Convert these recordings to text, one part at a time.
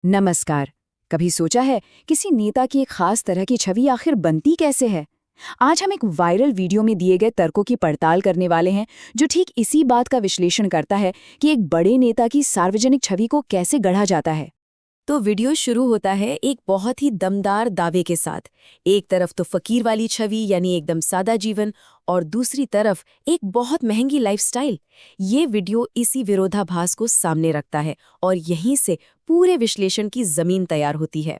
नमस्कार। कभी सोचा है किसी नेता की एक खास तरह की छवि आखिर बनती कैसे है? आज हम एक वायरल वीडियो में दिए गए तर्कों की पड़ताल करने वाले हैं, जो ठीक इसी बात का विश्लेषण करता है कि एक बड़े नेता की सार्वजनिक छवि को कैसे गढ़ा जाता है। तो वीडियो शुरू होता है एक बहुत ही दमदार दावे के साथ। एक तरफ तो फकीर वाली छवि यानी एकदम सादा जीवन, और दूसरी तरफ एक बहुत महंगी लाइफस्टाइल। ये वीडियो इसी विरोधाभास को सामने रखता है और यहीं से पूरे विश्लेषण की जमीन तैयार होती है।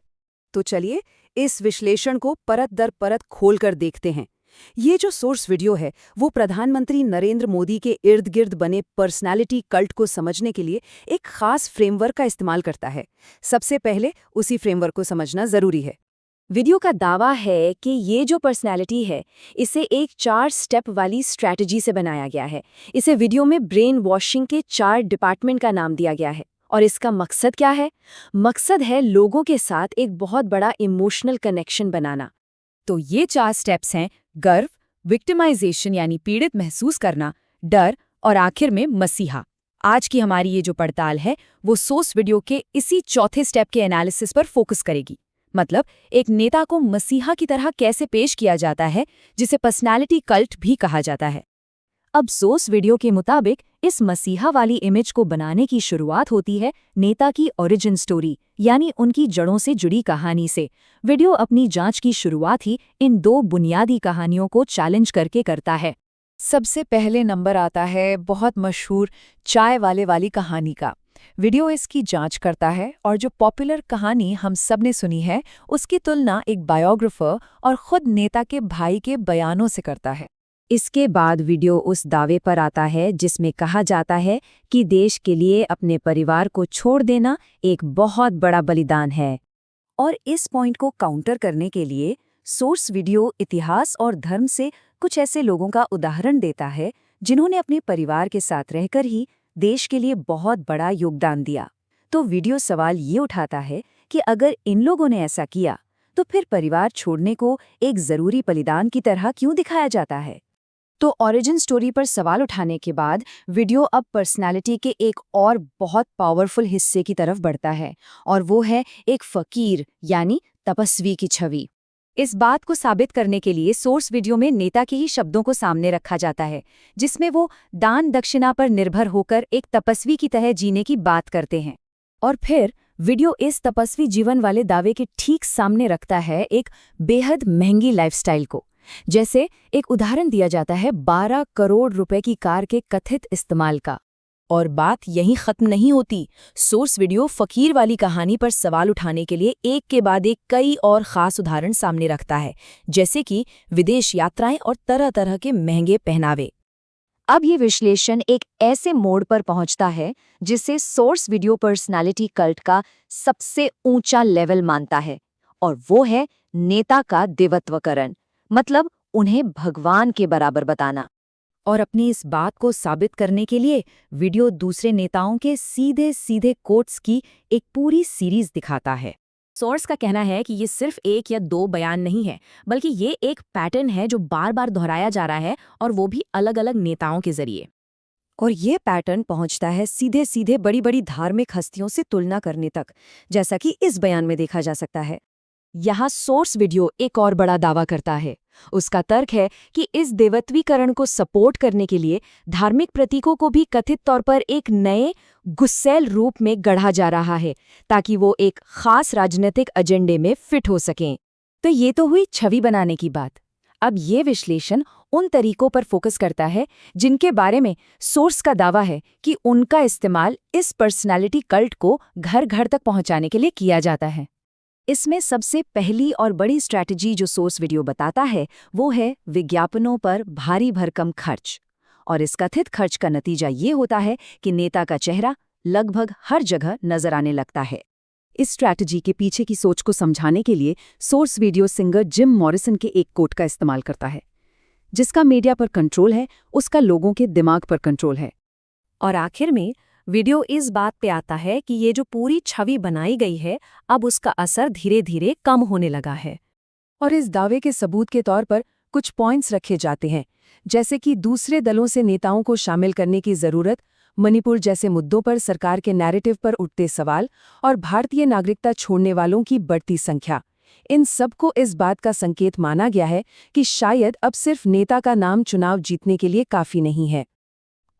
तो चलिए इस विश्लेषण को परत दर परत खोलकर देखते हैं। ये जो सोर्स वीडियो है वो प्रधानमंत्री नरेंद्र मोदी के इर्द गिर्द बने पर्सनालिटी कल्ट को समझने के लिए एक खास फ्रेमवर्क का इस्तेमाल करता है। सबसे पहले उसी फ्रेमवर्क को समझना जरूरी है। वीडियो का दावा है कि ये जो पर्सनैलिटी है, इसे एक 4 स्टेप वाली स्ट्रैटेजी से बनाया गया है। इसे वीडियो में ब्रेन वॉशिंग के 4 डिपार्टमेंट का नाम दिया गया है। और इसका मकसद क्या है? मकसद है लोगों के साथ एक बहुत बड़ा इमोशनल कनेक्शन बनाना। तो ये 4 स्टेप्स हैं: गर्व, विक्टिमाइजेशन यानी पीड़ित महसूस करना, डर और आखिर में मसीहा। आज की हमारी ये जो पड़ताल है वो सोर्स वीडियो के इसी चौथे स्टेप के एनालिसिस पर फोकस करेगी। मतलब एक नेता को मसीहा की तरह कैसे पेश किया जाता है, जिसे पर्सनालिटी कल्ट भी कहा जाता है। अब सोर्स वीडियो के मुताबिक इस मसीहा वाली इमेज को बनाने की शुरुआत होती है नेता की ओरिजिन स्टोरी, यानी उनकी जड़ों से जुड़ी कहानी से। वीडियो अपनी जांच की शुरुआत ही इन 2 बुनियादी कहानियों को चैलेंज करके करता है। सबसे पहले नंबर आता है बहुत मशहूर चाय वाले वाली कहानी का। वीडियो इसकी जांच करता है और जो पॉपुलर कहानी हम सब ने सुनी है उसकी तुलना एक बायोग्राफर और खुद नेता के भाई के बयानों से करता है। इसके बाद वीडियो उस दावे पर आता है जिसमें कहा जाता है कि देश के लिए अपने परिवार को छोड़ देना एक बहुत बड़ा बलिदान है। और इस पॉइंट को काउंटर करने के लिए सोर्स वीडियो इतिहास और धर्म से कुछ ऐसे लोगों का उदाहरण देता है जिन्होंने अपने परिवार के साथ रहकर ही देश के लिए बहुत बड़ा योगदान दिया। तो वीडियो सवाल ये उठाता है कि अगर इन लोगों ने ऐसा किया तो फिर परिवार छोड़ने को एक जरूरी बलिदान की तरह क्यों दिखाया जाता है? तो ओरिजिन स्टोरी पर सवाल उठाने के बाद वीडियो अब पर्सनालिटी के एक और बहुत पावरफुल हिस्से की तरफ बढ़ता है, और वो है एक फकीर यानी तपस्वी की छवि। इस बात को साबित करने के लिए सोर्स वीडियो में नेता के ही शब्दों को सामने रखा जाता है, जिसमें वो दान दक्षिणा पर निर्भर होकर एक तपस्वी की तरह जीने की बात करते हैं। और फिर वीडियो इस तपस्वी जीवन वाले दावे के ठीक सामने रखता है एक बेहद महंगी लाइफस्टाइल को। जैसे एक उदाहरण दिया जाता है 12 करोड़ रुपए की कार के कथित इस्तेमाल का। और बात यहीं खत्म नहीं होती। सोर्स वीडियो फकीर वाली कहानी पर सवाल उठाने के लिए एक के बाद एक कई और खास उदाहरण सामने रखता है, जैसे कि विदेश यात्राएं और तरह तरह के महंगे पहनावे। अब ये विश्लेषण एक ऐसे मोड़ पर पहुंचता है जिसे सोर्स वीडियो पर्सनालिटी कल्ट का सबसे ऊंचा लेवल मानता है, और वो है नेता का देवत्वकरण, मतलब उन्हें भगवान के बराबर बताना। और अपनी इस बात को साबित करने के लिए वीडियो दूसरे नेताओं के सीधे सीधे कोट्स की एक पूरी सीरीज दिखाता है। सोर्स का कहना है कि ये सिर्फ 1 या 2 बयान नहीं है, बल्कि ये एक पैटर्न है जो बार बार दोहराया जा रहा है, और वो भी अलग अलग नेताओं के जरिए। और ये पैटर्न पहुंचता है सीधे सीधे बड़ी बड़ी धार्मिक हस्तियों से तुलना करने तक, जैसा कि इस बयान में देखा जा सकता है। यहाँ सोर्स वीडियो एक और बड़ा दावा करता है। उसका तर्क है कि इस देवत्वीकरण को सपोर्ट करने के लिए धार्मिक प्रतीकों को भी कथित तौर पर एक नए गुस्सैल रूप में गढ़ा जा रहा है, ताकि वो एक खास राजनीतिक एजेंडे में फिट हो सकें। तो ये तो हुई छवि बनाने की बात। अब ये विश्लेषण उन तरीकों पर फोकस करता है जिनके बारे में सोर्स का दावा है कि उनका इस्तेमाल इस पर्सनालिटी कल्ट को घर घर तक पहुंचाने के लिए किया जाता है। इसमें सबसे पहली और बड़ी स्ट्रैटेजी जो सोर्स वीडियो बताता है वो है विज्ञापनों पर भारी भरकम खर्च। और इस कथित खर्च का नतीजा ये होता है कि नेता का चेहरा लगभग हर जगह नजर आने लगता है। इस स्ट्रैटेजी के पीछे की सोच को समझाने के लिए source video singer Jim Morrison के एक कोट का इस्तेमाल करता है, जिसका मीडिया पर कंट्रोल है उसका लोगों के दिमाग पर कंट्रोल है। और आखिर में वीडियो इस बात पे आता है कि ये जो पूरी छवि बनाई गई है अब उसका असर धीरे धीरे कम होने लगा है। और इस दावे के सबूत के तौर पर कुछ पॉइंट्स रखे जाते हैं, जैसे कि दूसरे दलों से नेताओं को शामिल करने की ज़रूरत, मणिपुर जैसे मुद्दों पर सरकार के नैरेटिव पर उठते सवाल और भारतीय नागरिकता छोड़ने वालों की बढ़ती संख्या, इन सबको इस बात का संकेत माना गया है कि शायद अब सिर्फ नेता का नाम चुनाव जीतने के लिए काफी नहीं है।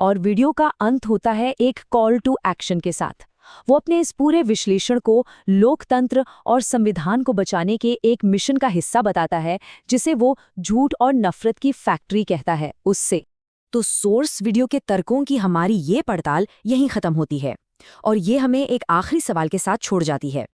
और वीडियो का अंत होता है एक कॉल टू एक्शन के साथ। वो अपने इस पूरे विश्लेषण को लोकतंत्र और संविधान को बचाने के एक मिशन का हिस्सा बताता है, जिसे वो झूठ और नफरत की फैक्ट्री कहता है उससे। तो सोर्स वीडियो के तर्कों की हमारी ये पड़ताल यहीं खत्म होती है और ये हमें एक आखिरी सवाल के साथ छोड़ जाती है।